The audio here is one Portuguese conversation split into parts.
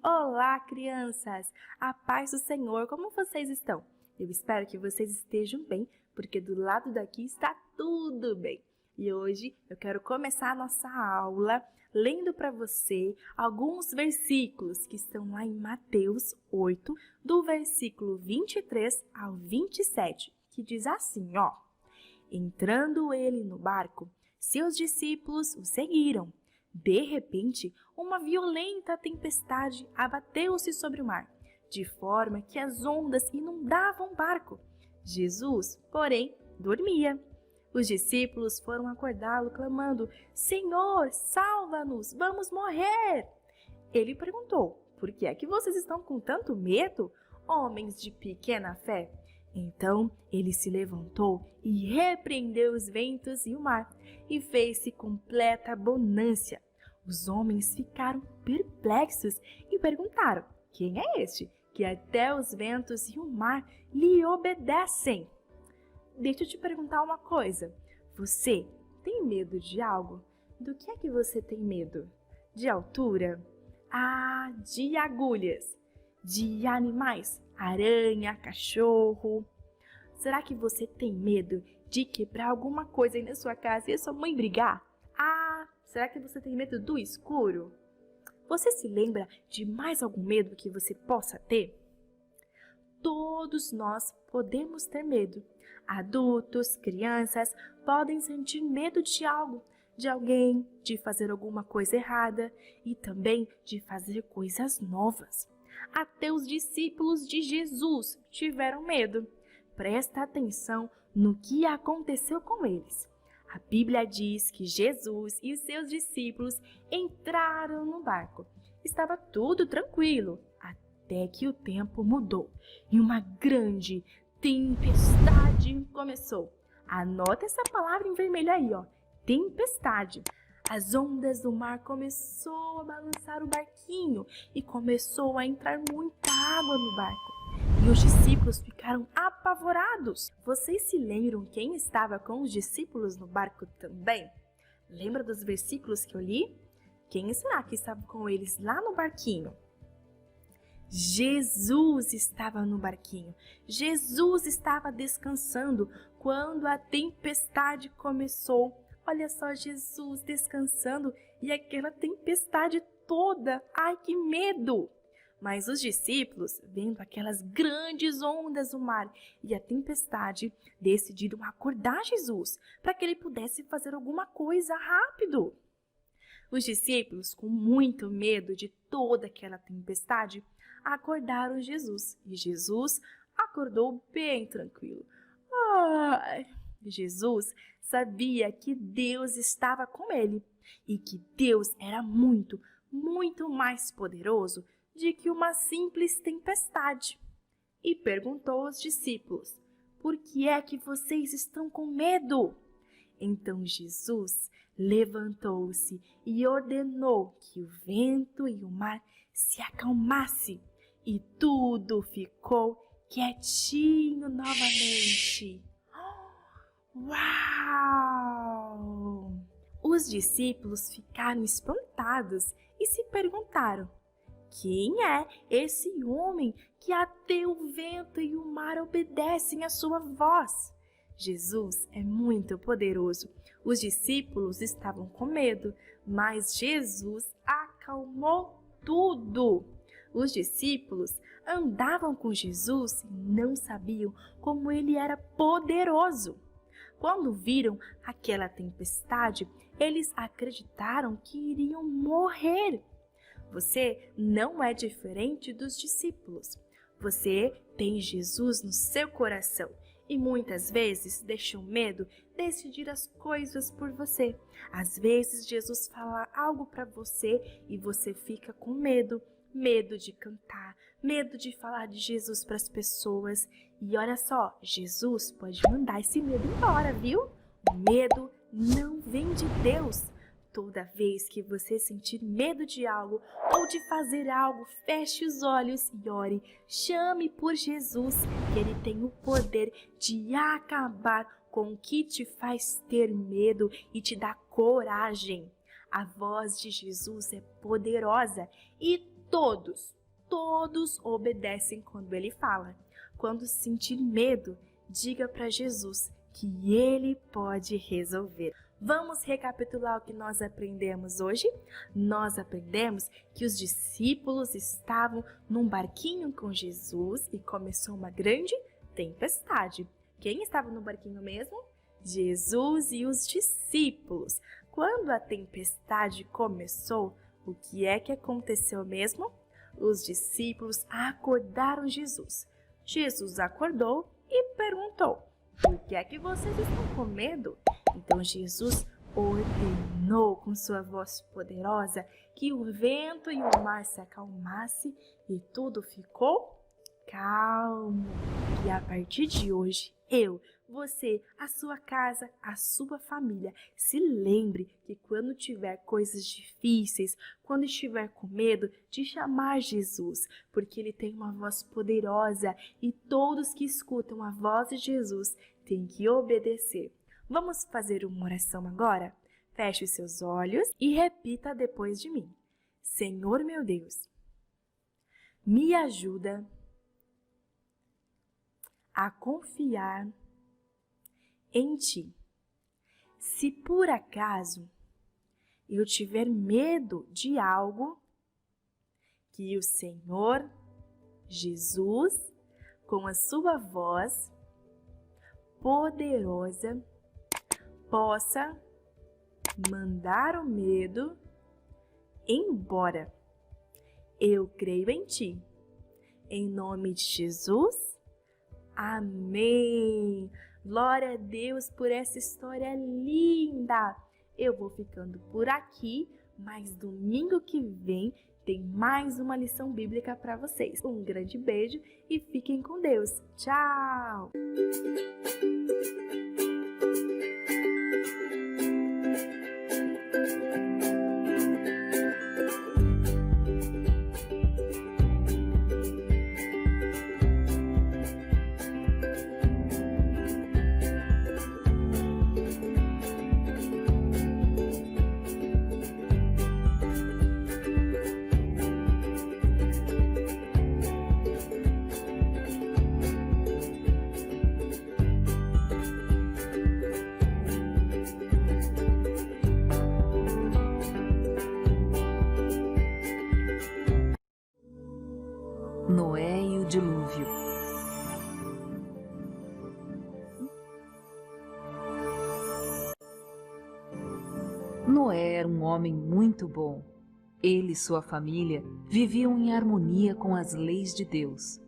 Olá, crianças! A paz do Senhor, como vocês estão? Eu espero que vocês estejam bem, porque do lado daqui está tudo bem. E hoje eu quero começar a nossa aula lendo para você alguns versículos que estão lá em Mateus 8, do versículo 23 ao 27, que diz assim, ó: Entrando ele no barco, seus discípulos o seguiram. De repente, uma violenta tempestade abateu-se sobre o mar, de forma que as ondas inundavam o barco. Jesus, porém, dormia. Os discípulos foram acordá-lo, clamando: Senhor, salva-nos, vamos morrer! Ele perguntou: Por que é que vocês estão com tanto medo, homens de pequena fé? Então ele se levantou e repreendeu os ventos e o mar, e fez-se completa bonança. Os homens ficaram perplexos e perguntaram: Quem é este que até os ventos e o mar lhe obedecem? Deixa eu te perguntar uma coisa. Você tem medo de algo? Do que é que você tem medo? De altura? Ah, de agulhas? De animais? Aranha, cachorro? Será que você tem medo de quebrar alguma coisa aí na sua casa e a sua mãe brigar? Ah, será que você tem medo do escuro? Você se lembra de mais algum medo que você possa ter? Todos nós podemos ter medo. Adultos, crianças podem sentir medo de algo, de alguém, de fazer alguma coisa errada e também de fazer coisas novas. Até os discípulos de Jesus tiveram medo. Presta atenção no que aconteceu com eles. A Bíblia diz que Jesus e os seus discípulos entraram no barco. Estava tudo tranquilo, até que o tempo mudou e uma grande tempestade começou. Anota essa palavra em vermelho aí, ó, tempestade. As ondas do mar começou a balançar o barquinho e começou a entrar muita água no barco. E os discípulos ficaram apavorados. Vocês se lembram quem estava com os discípulos no barco também? Lembra dos versículos que eu li? Quem será que estava com eles lá no barquinho? Jesus estava no barquinho. Jesus estava descansando quando a tempestade começou. Olha só, Jesus descansando e aquela tempestade toda. Ai, que medo! Mas os discípulos, vendo aquelas grandes ondas do mar e a tempestade, decidiram acordar Jesus para que ele pudesse fazer alguma coisa rápido. Os discípulos, com muito medo de toda aquela tempestade, acordaram Jesus e Jesus acordou bem tranquilo. Ai! Jesus sabia que Deus estava com ele e que Deus era muito, muito mais poderoso de que uma simples tempestade. E perguntou aos discípulos: Por que é que vocês estão com medo? Então Jesus levantou-se e ordenou que o vento e o mar se acalmasse, e tudo ficou quietinho novamente. Uau! Os discípulos ficaram espantados e se perguntaram: Quem é esse homem que até o vento e o mar obedecem à sua voz? Jesus é muito poderoso. Os discípulos estavam com medo, mas Jesus acalmou tudo. Os discípulos andavam com Jesus e não sabiam como ele era poderoso. Quando viram aquela tempestade, eles acreditaram que iriam morrer. Você não é diferente dos discípulos. Você tem Jesus no seu coração e muitas vezes deixa o medo decidir as coisas por você. Às vezes Jesus fala algo para você e você fica com medo. medo de cantar, medo de falar de Jesus para as pessoas. E olha só, Jesus pode mandar esse medo embora, viu? O medo não vem de Deus. Toda vez que você sentir medo de algo ou de fazer algo, feche os olhos e ore. Chame por Jesus, que Ele tem o poder de acabar com o que te faz ter medo e te dar coragem. A voz de Jesus é poderosa e todos obedecem quando Ele fala. Quando sentir medo, diga para Jesus que Ele pode resolver. Vamos recapitular o que nós aprendemos hoje? Nós aprendemos que os discípulos estavam num barquinho com Jesus e começou uma grande tempestade. Quem estava no barquinho mesmo? Jesus e os discípulos. Quando a tempestade começou, o que é que aconteceu mesmo? Os discípulos acordaram Jesus. Jesus acordou e perguntou: por que é que vocês estão com medo? Então Jesus ordenou com sua voz poderosa que o vento e o mar se acalmasse e tudo ficou calmo. E a partir de hoje, eu, você, a sua casa, a sua família, se lembre que quando tiver coisas difíceis, quando estiver com medo, de chamar Jesus, porque Ele tem uma voz poderosa e todos que escutam a voz de Jesus têm que obedecer. Vamos fazer uma oração agora? Feche os seus olhos e repita depois de mim. Senhor meu Deus, me ajuda a confiar em Ti. Se por acaso eu tiver medo de algo, que o Senhor Jesus, com a sua voz poderosa, possa mandar o medo embora. Eu creio em Ti. Em nome de Jesus. Amém. Glória a Deus por essa história linda. Eu vou ficando por aqui, mas domingo que vem tem mais uma lição bíblica para vocês. Um grande beijo e fiquem com Deus. Tchau! Noé e o dilúvio. Noé era um homem muito bom. Ele e sua família viviam em harmonia com as leis de Deus.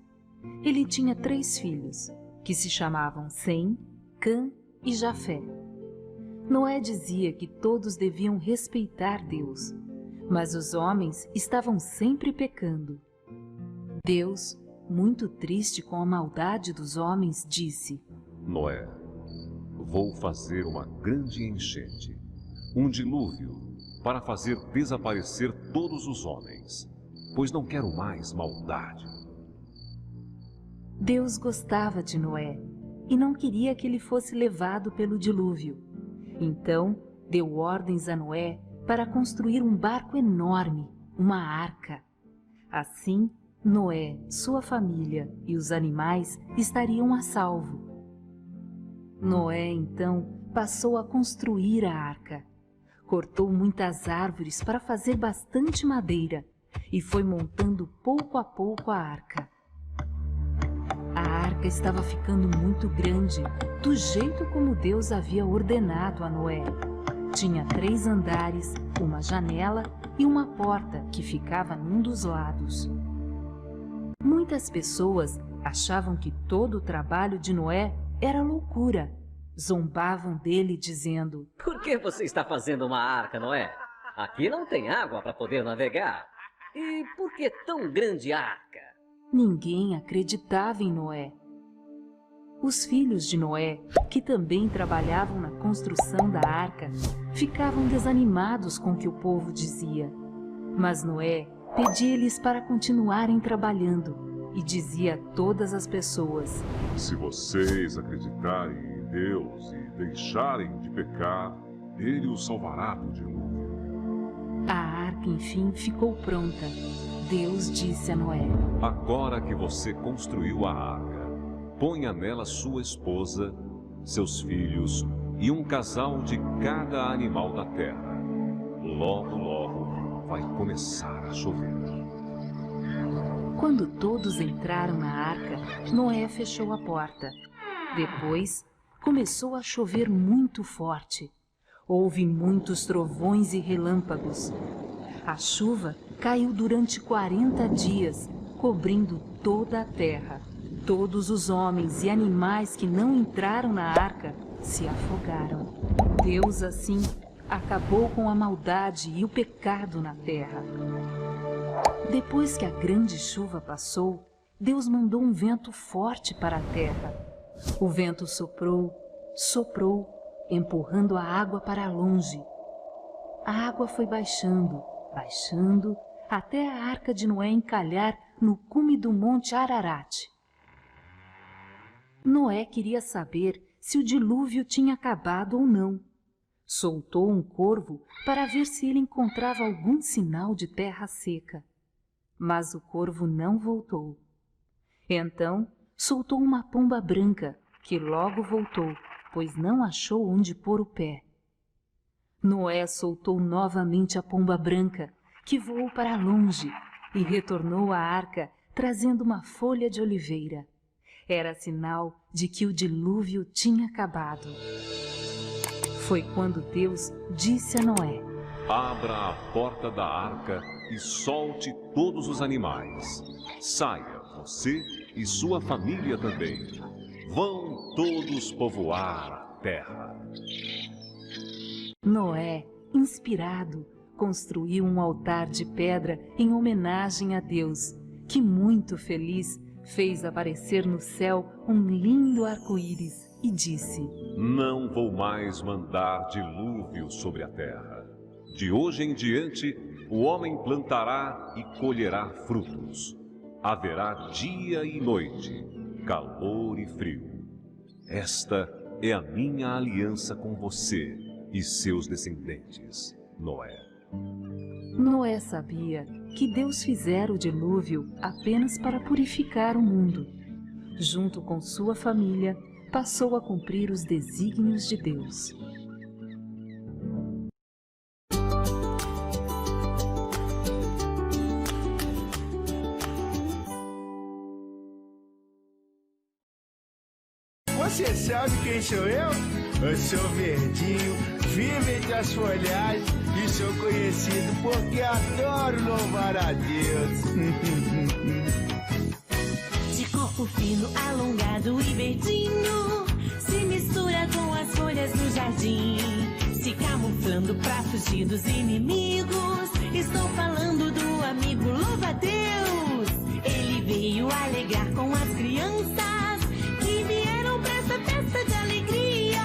Ele tinha 3 filhos, que se chamavam Sem, Cã e Jafé. Noé dizia que todos deviam respeitar Deus, mas os homens estavam sempre pecando. Deus, muito triste com a maldade dos homens, disse: Noé, vou fazer uma grande enchente, um dilúvio, para fazer desaparecer todos os homens, pois não quero mais maldade. Deus gostava de Noé e não queria que ele fosse levado pelo dilúvio. Então, deu ordens a Noé para construir um barco enorme, uma arca. Assim, Noé, sua família e os animais estariam a salvo. Noé, então, passou a construir a arca. Cortou muitas árvores para fazer bastante madeira e foi montando pouco a pouco a arca. A arca estava ficando muito grande, do jeito como Deus havia ordenado a Noé. Tinha 3 andares, uma janela e uma porta que ficava num dos lados. Muitas pessoas achavam que todo o trabalho de Noé era loucura. Zombavam dele dizendo: Por que você está fazendo uma arca, Noé? Aqui não tem água para poder navegar. E por que tão grande a arca? Ninguém acreditava em Noé. Os filhos de Noé, que também trabalhavam na construção da arca, ficavam desanimados com o que o povo dizia. Mas Noé pedia-lhes para continuarem trabalhando e dizia a todas as pessoas: Se vocês acreditarem em Deus e deixarem de pecar, Ele os salvará do dilúvio. A arca, enfim, ficou pronta. Deus disse a Noé: Agora que você construiu a arca, ponha nela sua esposa, seus filhos e um casal de cada animal da terra. Logo, logo vai começar a chover. Quando todos entraram na arca, Noé fechou a porta. Depois, começou a chover muito forte. Houve muitos trovões e relâmpagos. A chuva caiu durante 40 dias, cobrindo toda a terra. Todos os homens e animais que não entraram na arca se afogaram. Deus, assim, acabou com a maldade e o pecado na terra. Depois que a grande chuva passou, Deus mandou um vento forte para a terra. O vento soprou, soprou, empurrando a água para longe. A água foi baixando, baixando, até a arca de Noé encalhar no cume do monte Ararat. Noé queria saber se o dilúvio tinha acabado ou não. Soltou um corvo para ver se ele encontrava algum sinal de terra seca. Mas o corvo não voltou. Então, soltou uma pomba branca, que logo voltou, pois não achou onde pôr o pé. Noé soltou novamente a pomba branca, que voou para longe, e retornou à arca, trazendo uma folha de oliveira. Era sinal de que o dilúvio tinha acabado. Foi quando Deus disse a Noé: Abra a porta da arca e solte todos os animais. Saia, você e sua família também. Vão todos povoar a terra. Noé, inspirado, construiu um altar de pedra em homenagem a Deus, que, muito feliz, fez aparecer no céu um lindo arco-íris e disse: Não vou mais mandar dilúvio sobre a terra. De hoje em diante, o homem plantará e colherá frutos. Haverá dia e noite, calor e frio. Esta é a minha aliança com você e seus descendentes, Noé. Noé sabia que Deus fizera o dilúvio apenas para purificar o mundo. Junto com sua família, passou a cumprir os desígnios de Deus. Você sabe quem sou eu? Eu sou verdinho, vivo entre as folhagens e sou conhecido porque adoro louvar a Deus. De corpo fino, alongado e verdinho, se mistura com as folhas do jardim, se camuflando pra fugir dos inimigos. Estou falando do amigo louva-a-Deus. Ele veio alegrar com as crianças que vieram pra essa festa de alegria.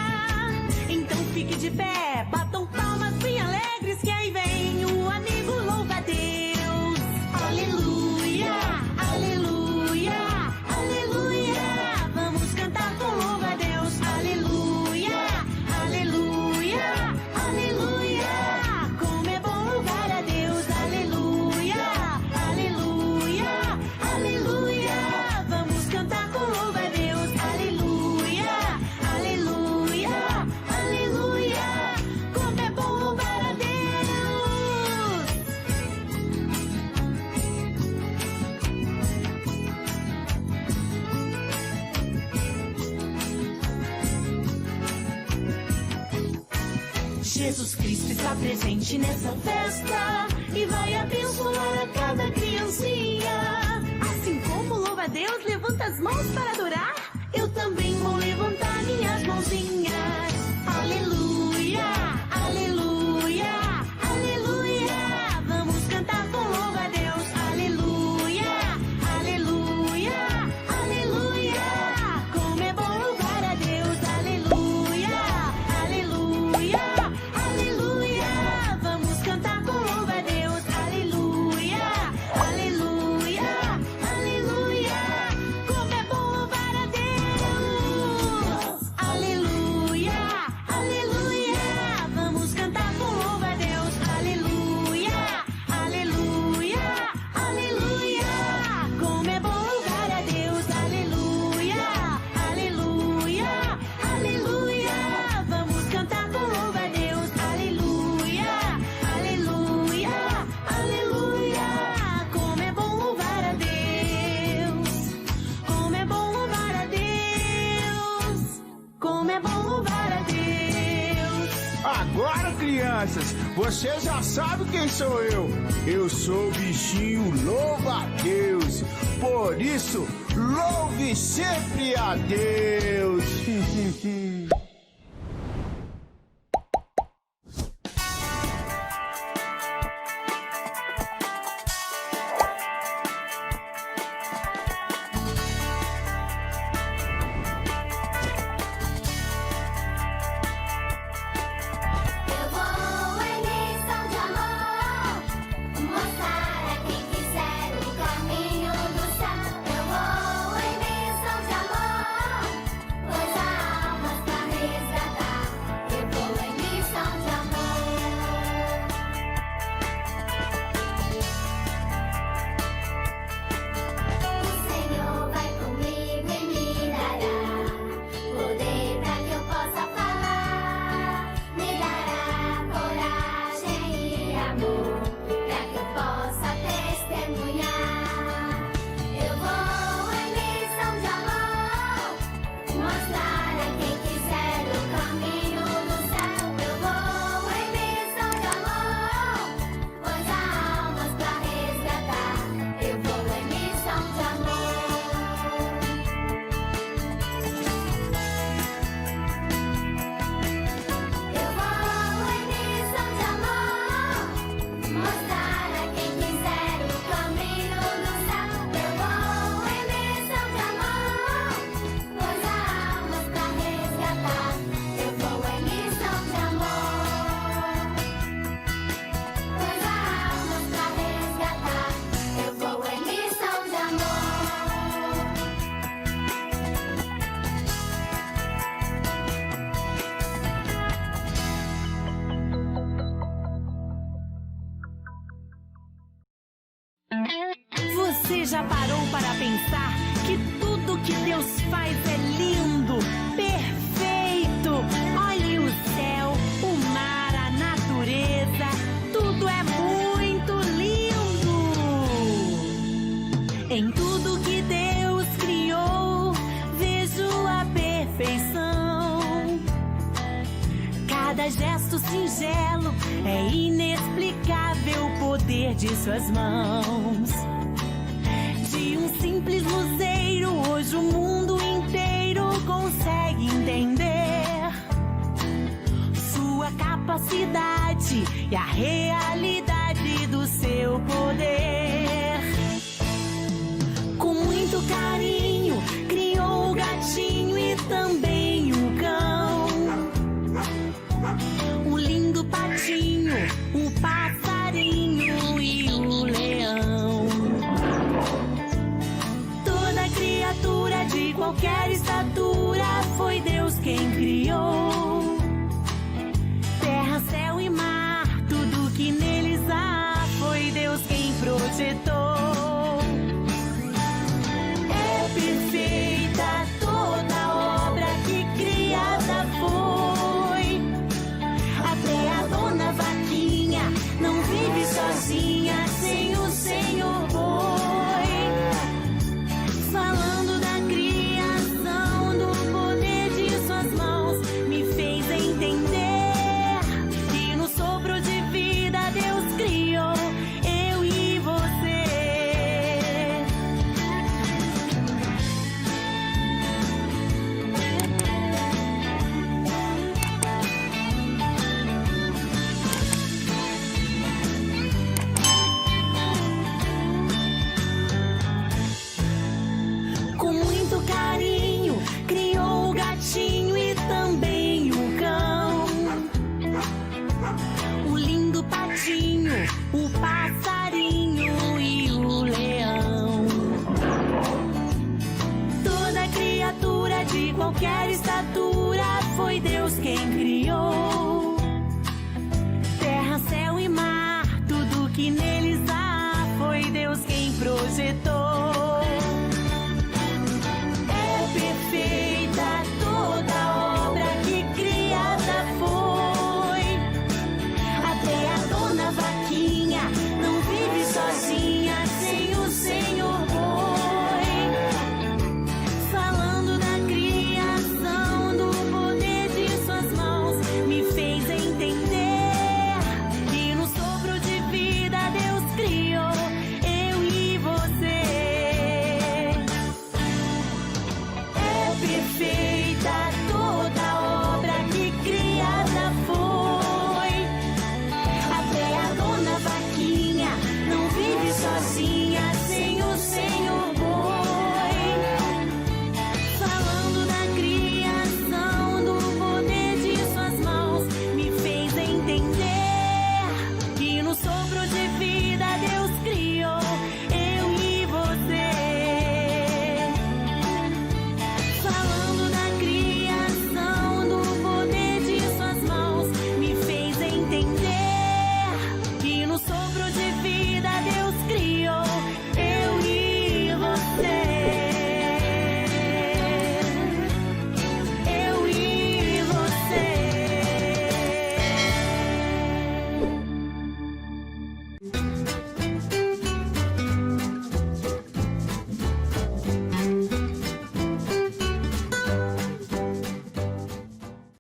Então fique de pé, batam palmas bem alegres, que aí vem o amigo louva-a-Deus. Aleluia, aleluia, aleluia. Vamos cantar com louva-a-Deus. Aleluia, aleluia, aleluia. Como é bom louvar a Deus. Aleluia, aleluia, aleluia. Vamos cantar com louva-a-Deus. Aleluia, aleluia, aleluia. Como é bom louvar a Deus. Jesus Cristo está presente nessa festa e vai abençoar a cada criancinha. Assim como louva a Deus, levanta as mãos para adorar, eu também vou levantar minhas mãozinhas. Aleluia, aleluia, aleluia. Vamos cantar com louva a Deus. agora, crianças, você já sabe quem sou eu. Eu sou o bichinho louva-a-Deus. Por isso, louve sempre a Deus. Você já parou para pensar que tudo que Deus faz é lindo, perfeito? Olhe o céu, o mar, a natureza, tudo é muito lindo. Em tudo que Deus criou, vejo a perfeição. Cada gesto singelo é inexplicável o poder de suas mãos. De um simples luzeiro, hoje o mundo inteiro consegue entender sua capacidade e a realidade do seu poder. Com muito carinho, criou o gatinho e também o cão, o lindo patinho, o passarinho e o leão. Criatura de qualquer estatura, foi Deus quem criou. Terra, céu e mar, tudo que neles há, foi Deus quem projetou. É perfeita toda obra que criada foi. Até a dona vaquinha não vive sozinha sem o Senhor boi. Falando da criação, do poder de suas mãos, me fez entender que no sopro de vida Deus criou eu e você. Com muito carinho, criou o gatinho e também o cão, o lindo patinho, o passarinho e o leão. Toda criatura de qualquer estatura, foi Deus quem criou.